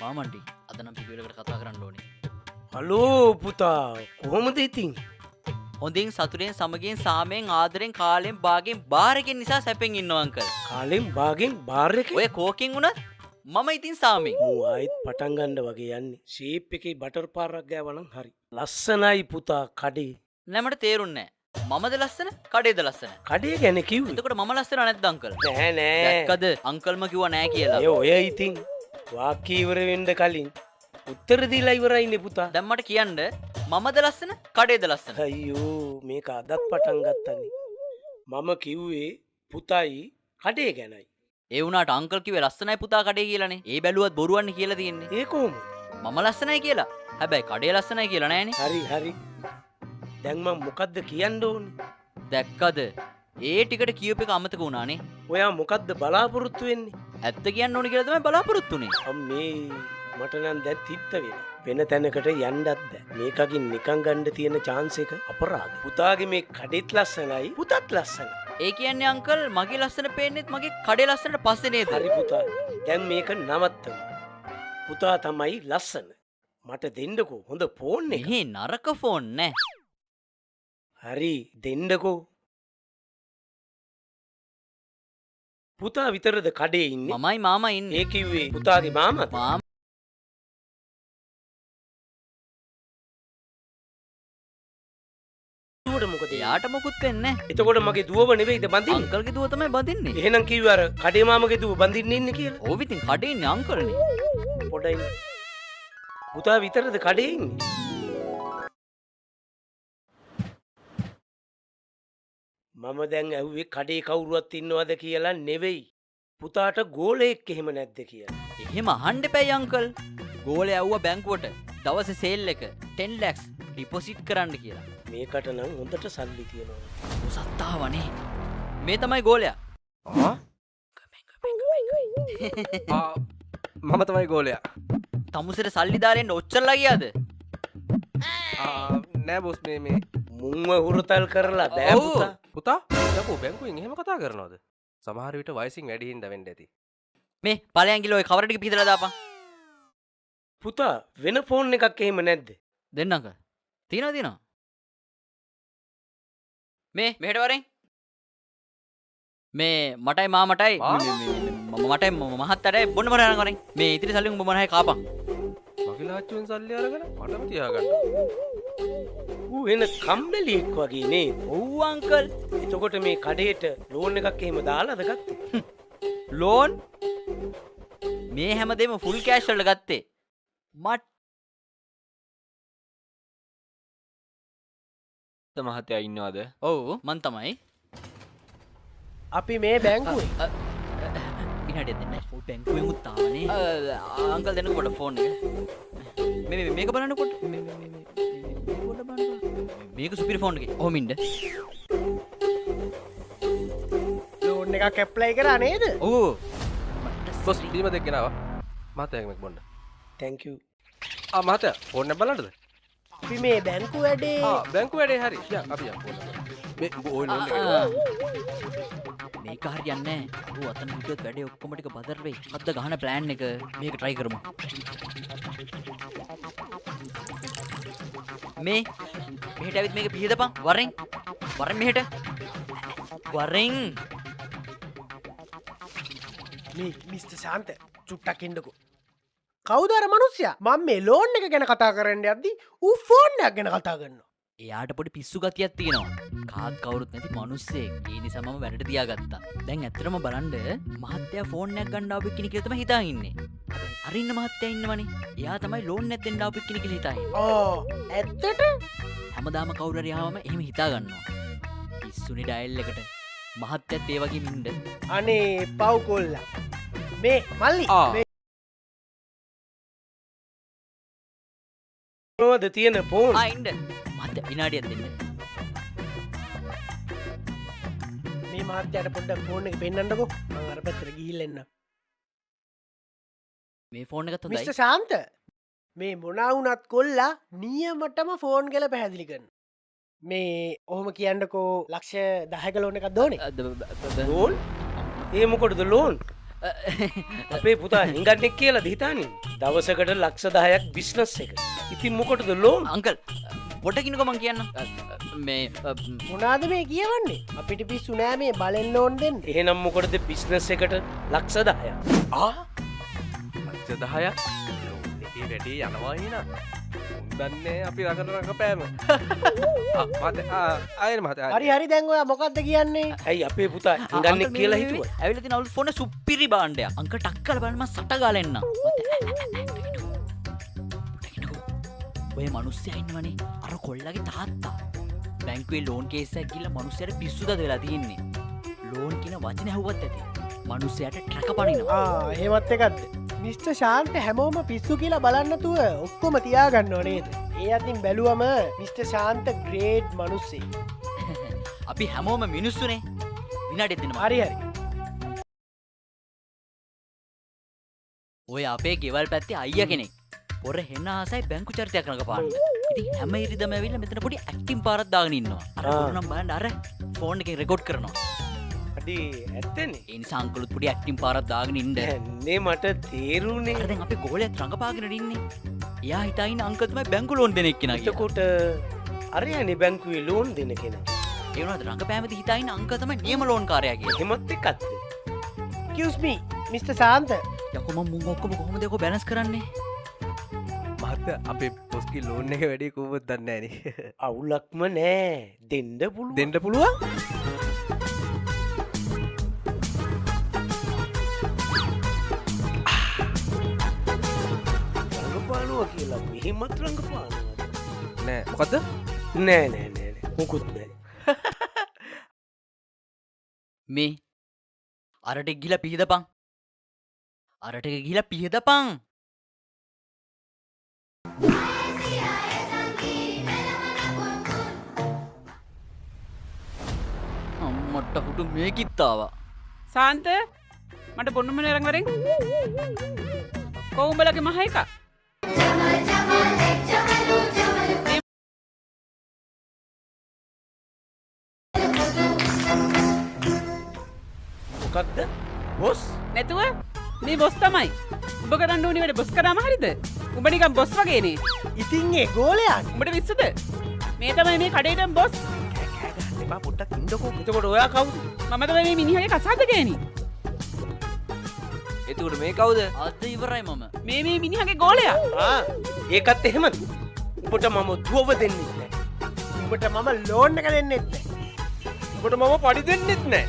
මාමන්ටි අද නම් පිළිවෙලකට කතා කරන්න ඕනේ. හලෝ පුතා කොහොමද ඉතින්? හොඳින් සතුටෙන් සමගින් සාමයෙන් ආදරෙන් කාලෙන් භාගෙන් බාරකින් නිසා සැපෙන් ඉන්නවා අංකල්. කාලෙන් භාගෙන් බාර් එකේ ඔය කෝකින් වුණත් මම ඉතින් සාමෙන්. මූ ආයෙත් පටන් ගන්න වගේ යන්නේ. ෂේප් එකේ බටර් පාරක් ගෑවනම් හරි. ලස්සනයි පුතා කඩේ. නෑ මට තේරුන්නේ නෑ. මමද ලස්සන කඩේද ලස්සන? කඩේ ගැන කිව්වේ. එතකොට මම ලස්සන නැද්ද අංකල්? නෑ නෑ. දැක්කද අංකල්ම කිව්වා නෑ කියලා. ඔය ඉතින් වාක්‍ය ඉවර වෙන්න කලින් උත්තර දීලා ඉවරයිනේ පුතා. දැන් මට කියන්න මමද ලස්සන කඩේද ලස්සන? අයියෝ මේක අදත් පටන් ගත්තනේ. මම කිව්වේ පුතයි කඩේ ගැනයි. ඒ වුණාට අංකල් කිව්වේ ලස්සනයි පුතා කඩේ කියලානේ. ඒ බැලුවත් බොරුවන්නේ කියලා තියෙන්නේ. ඒ කොහොමද? මම ලස්සනයි කියලා. හැබැයි කඩේ ලස්සනයි කියලා නෑනේ. හරි හරි. දැන් මම මොකද්ද කියන්න ඕනේ? දැක්කද? ඒ ටිකට කියූප එක අමතක වුණානේ. ඔයා මොකද්ද බලාපොරොත්තු වෙන්නේ? ඇත්ත කියන්න ඕනේ කියලා තමයි බලාපොරොත්තු වෙන්නේ. අම්මේ මට නම් දැන් තිත්ත වෙනවා. වෙන තැනකට යන්නත් බෑ. මේකකින් නිකන් ගන්න තියෙන chance එක අපරාධ. පුතාගේ මේ කඩෙත් ලස්සනයි පුතත් ලස්සනයි. ඒ කියන්නේ අංකල් මගේ ලස්සන පේන්නේත් මගේ කඩේ ලස්සනට පස්සේ නේද? හරි පුතා. දැන් මේක නවත්තමු. පුතා තමයි ලස්සන. මට දෙන්නකෝ හොඳ ෆෝන් එක. මෙහි නරක ෆෝන් නෑ. හරි දෙන්නකෝ. පුතා විතරද කඩේ ඉන්නේ? මමයි මාමා ඉන්නේ. ඒ කිව්වේ පුතාගේ මාමා. මාමා දුවට මොකද? එයාට මොකුත් වෙන්නේ නෑ. එතකොට මගේ දුවව නෙවෙයිද බඳින්නේ? අංකල්ගේ දුව තමයි බඳින්නේ. එහෙනම් කිව්වේ අර කඩේ මාමගේ දුව බඳින්න ඉන්නේ කියලා. ඕව ඉතින් කඩේ ඉන්නේ අංකල්නේ. පොඩයි. පුතා විතරද කඩේ ඉන්නේ? මම දැන් ඇහුවේ කඩේ කවුරුවත් ඉන්නවද කියලා නෙවෙයි. පුතාට ගෝලයෙක් එහෙම නැද්ද කියලා. එහෙම අහන්න එපැයි අංකල්. ගෝලයා ඇව්වා බැංකුවට දවසේ සේල් එක 10 lakhs ඩිපොසිට් කරන්න කියලා. මේකට නම් හොඳට සල්ලි තියෙනවා. සත්තාවනේ. මේ තමයි ගෝලයා. මම තමයි ගෝලයා. තමුසෙට සල්ලි දාරෙන්න ඔච්චරලා ගියාද? නෑ බොස් මේ මුන්ව හුරතල් කරලා බෑ පුතා. පුතා යකෝ බැංකුවෙන් එහෙම කතා කරනවද? සමහර විට වයසින් වැඩි හින්දා වෙන්න ඇති. මේ ඵලයන් ගිල ඔය කවර ටික පිටලා දාපන්. පුතා වෙන ෆෝන් එකක් එහෙම නැද්ද? දෙන්නක. තියෙනවා. මේ මෙහෙට වරෙන්. මේ මටයි මාමටයි මටයි මහත්තටයි බොන්න මරන වරෙන්. මේ ඉතිරි සල්ලි උඹ මොනහයි කාපන්. මගේ ලාච්චුවෙන් සල්ලි අරගෙන මටම තියාගන්න. ඌ එන කම්බලියෙක් වගේ නේ. ඔව් අංකල්. එතකොට මේ කඩේට ලෝන් එකක් එහෙම දාලාද ගත්තේ? ලෝන් මේ හැමදේම ෆුල් කෑෂ් වලට ගත්තේ. මට මහත්තයා ඉන්නවද? ඔව් මං තමයි. අපි මේ බැංකුවේ විනාඩියක් දෙන්න. ඔය බැංකුවෙන් උත් ආවනේ. අංකල් දෙන්න කොට ෆෝන් එක. මේක බලන්නකොට මේක සුපිරි ෆෝන් එකේ. ඔහොම ඉන්න. ලෝන් එකක් ඇප්ලයි කරා නේද? ඔව්. බොස් බීම දෙක ගෙනාවා. මහත්තයාගෙන් මේක බොන්න. thank you. මහත්තයා ෆෝන් එක බලන්නද? අපි මේ බැංකු වැඩේ බැංකු වැඩේ හරි. යන් අපි යන් ෆෝන් එක. මේ ඔය ලෝන් එක. මේක හරියන්නේ නැහැ. අර අතන හිටියොත් වැඩේ ඔක්කොම ටික බදර් වෙයි. අද්ද ගහන ප්ලෑන් එක මේක try කරමු. මේ මෙහෙට ඇවිත් මේක පිහදපන් වරෙන්. වරෙන් මෙහෙට. වරෙන්. මේ මිස්ටර් ශාන්ත චුට්ටක් ඉන්නකෝ. කවුද අර මිනිස්සයා? මම මේ ලෝන් එක ගැන කතා කරන්න යද්දි ඌ ෆෝන් එකක් ගැන කතා කරනවා. එයාට පොඩි පිස්සු ගතියක් තියෙනවා. කාත් කවුරුත් නැති මිනිස්සෙක්. ඒ නිසා මම වැඩට තියාගත්තා. දැන් ඇත්තටම බලන්න මහත්තයා ෆෝන් එකක් ගන්න ආපු කෙනෙක් කියලා තමයි හිතාගෙන ඉන්නේ. අර ඉන්න මහත්තයා ඉන්නවනේ. එයා තමයි ලෝන් එකක් දෙන්න ආපු කෙනෙක් කියලා හිතාගෙන. ඇත්තට හැමදාම කවුරු හරි ආවම එහෙම හිතා ගන්නවා. පිස්සුනේ ඩයල් එකට. මහත්තයත් ඒ වගේම ඉන්න. අනේ පව් කොල්ලා. මේ මල්ලි මොනවද තියෙන ෆෝන්? ඉන්න. මහත්තයා විනාඩියක් දෙන්න. මේ මහත්තයාට පොඩ්ඩක් ෆෝන් එක පෙන්නන්නකෝ. මම අර පැත්තට ගිහිල්ලා එන්න. මේ ෆෝන් එකත් හොඳයි. මිස්ටර් ශාන්ත මේ මොනා වුණත් කොල්ලා නියමටම ෆෝන් ගල පැහැදිලි කරනවා. මේ ඔහොම කියන්නකෝ ලක්ෂ 10ක ලෝන් එකක් දෝනේ. ලෝන්? ඒ මොකටද ලෝන්? අපේ පුතා හිඟන්නෙක් කියලා දිහිතානින් දවසකට ලක්ෂ 10ක් බිස්නස් එක. ඉතින් මොකටද ලෝන්? අංකල් පොටකිනක මං කියන්න මේ මොනාද මේ කියවන්නේ අපිට පිස්සු නෑ මේ බලෙන් ලෝන් දෙන්න. එහෙනම් මොකටද බිස්නස් එකට ලක්ෂ 10ක්? ලක්ෂ 10ක් ලෝන් එකේ වැඩේ යනවා හිනා. දන්නේ අපි රඟන රඟපෑම. ආයෙත් මහත්තයා. හරි හරි දැන් ඔයා මොකද්ද කියන්නේ? ඇයි අපේ පුතා හිඟන්නෙක් කියලා හිතුවා? ඇවිල්ලා තියෙන අවුල් ෆෝනේ සුපිරි භාණ්ඩයක්. අංකල් ටක් කරලා බලන්න මම සට ගාලා එන්නම්. ඔය මිනිස්සයා ඉන්නවනේ අර කොල්ලගේ තාත්තා. බැංකුවේ ලෝන් කේස් එකක් ගිහලා මිනිස්සයාට පිස්සුද වෙලා තියෙන්නේ. ලෝන් කියන වචනේ ඇහුවත් ඇති. මිනිස්සයාට ට්‍රැක පනිනවා. එහෙමත් එකක්ද? මිස්ටර් ශාන්ත හැමෝම පිස්සු කියලා බලන්නතුව ඔක්කොම තියාගන්නව නේද? ඒ අතින් බැලුවම මිස්ටර් ශාන්ත ග්‍රේට් මිනිස්සෙක්. අපි හැමෝම මිනිස්සුනේ. විනාඩියක් දෙන්න මම. හරි හරි. ඔය අපේ ගෙවල් පැත්තේ අයියා කෙනෙක්. පොර හෙන ආසයි බැංකු චරිතයක් රඟපාන්න. ඉතින් හැම ඉරිදම ඇවිල්ලා මෙතන පොඩි ඇක්ටිං පාරක් දාගෙන ඉන්නවා. අර කොරනම් බලන්න අර ෆෝන් එකෙන් රෙකෝඩ් කරනවා. අඩේ ඇත්තනේ. ඒ නිසා අංකලුත් පොඩි ඇක්ටිං පාරක් දාගෙන ඉන්න. ඇන්නේ මට තේරුනේ. අර දැන් අපේ ගෝලයාත් රඟපාගෙන ඉන්නේ. එයා හිතා ඉන්න අංකල් තමයි බැංකු ලෝන් දෙන එක්කෙනා කියලා. එතකොට අරයනේ බැංකුවේ ලෝන් දෙන කෙනා. ඒ වුණාද රඟපෑමේදී හිතා ඉන්න අංකල් තමයි නියම ලෝන් කාර්යයා කියලා. එහෙමත් එකක්ද? Excuse me මිස්ටර් ශාන්ත. යකෝ මම මුන් ඔක්කොම කොහොමද ඒක බැලන්ස් කරන්නේ? මහත්තයා අපේ පොස්කි ලෝන් එක වැඩි කොහොමද දන්නේ නැහනේ. අවුලක්ම නෑ. දෙන්න පුළුවන්. දෙන්න පුළුවන්? රඟපානවා කියලා මෙහෙමත් රඟපානවා. නෑ මොකද්ද? නෑ නෑ නෑ නෑ. මොකුත් නෑ. මේ අරට ගිහිලා පිහදපන්. අරට ගිහිලා පිහදපන්. අම්මට හුඩු මේකිත් ආවා. සාන්ත මට බොන්නම නරං වරෙන් කොහොඹලගේ මහ එක මොකක්ද? බොස්? නැතුව මේ බොස් තමයි උඹ කරන්න ඕනි වැඩ බොස් කරාම හරිද උඹ නිකන් බොස් වගේනේ ඉතින් ඒ ගෝලයා උඹට විස්සද මේ තමයි මේ කඩේටම බොස් එපා පොඩ්ඩක් ඉන්නකෝ. එතකොට ඔයා කවුද? මම තමයි මේ මිනිහගේ කසාද ගෑණි එතකොට මේ කවුද? අද ඉවරයි මම. මේ මිනිහගේ ගෝලයා ඒකත් එහෙමද? උඹට මම දුවව දෙන්නේ නැහැ. උඹට මම ලෝන් එක දෙන්නෙත් නෑ. උඹට මම පඩි දෙන්නෙත් නෑ.